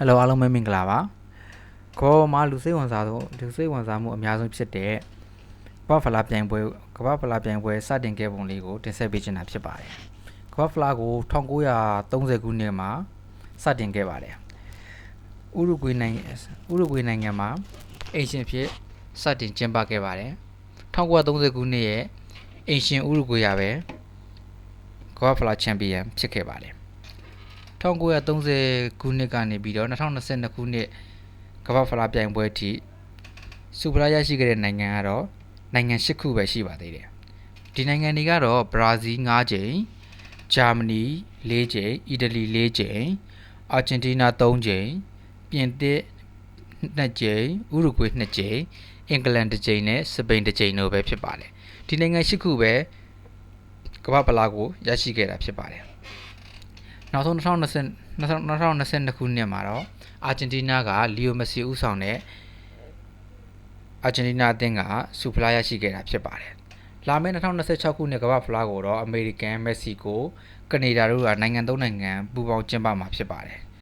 Hello အားလုံးပဲမင်္ဂလာပါခေါ်မှာလူစိတ်ဝင်စားမှုအများဆုံးဖြစ်တဲ့ကမ္ဘာ့ဖလားပြိုင်ပွဲစတင်ခဲ့ပုံလေးကိုတင်ဆက်ပေးချင်တာဖြစ်ပါတယ်ကမ္ဘာ့ဖလားကို1930ခုနှစ်မှာစတင်ခဲ့ပါတယ်ဥရုဂွေနိုင်ငံမှာအိမ်ရှင်ဖြစ်စတင်ကျင်းပခဲ့ပါတယ်1930ခုနှစ်ရဲ့အိမ်ရှင်ဥရုဂွေရပဲကမ္ဘာ့ဖလားချန်ပီယံဖြစ်ခဲ့ပါတယ်1930ခုနှစ်ကနေပြီးတော့2022ခုနှစ်ကမ္ဘာ့ဖလားပြိုင်ပွဲအထိစူပရာရရှိခဲ့တဲ့နိုင်ငံကတော့နိုင်ငံ10ခုပဲရှိပါသေးတယ်ဒီနိုင်ငံတွေကတော့ဘရာဇီး9ကြိမ်ဂျာမနီ4ကြိမ်အီတလီ4ကြိမ်အာဂျင်တီးနား3ကြိမ်ပြင်သစ်2ကြိမ်ဥရုဂွေ2ကြိမ်အင်္ဂလန်1ကြိမ်နဲ့စပိန်1ကြိမ်တို့ပဲဖြစ်ပါတယ်ဒီနိုင်ငံ10ခုပဲကမ္ဘာ့ဖလားကိုရရှိခဲ့တာဖြစ်ပါတယ်နောက်ဆုံး2022ခုနှစ်မှာတော့အာဂျင်တီးနားကလီယိုမက်ဆီဦးဆောင်တဲ့အာဂျင်တီးနားအသင်းကစူဖလားရရှိခဲ့တာဖြစ်ပါတယ်လာမယ့်2026ခုနှစ်ကမ္ဘာ့ဖလားကိုတော့အမေရိကန်မက္ကဆီကိုကနေဒါတို့ကနိုင်ငံ3နိုင်ငံပူးပေါင်းကျင်းပမှာဖြစ်ပါတယ်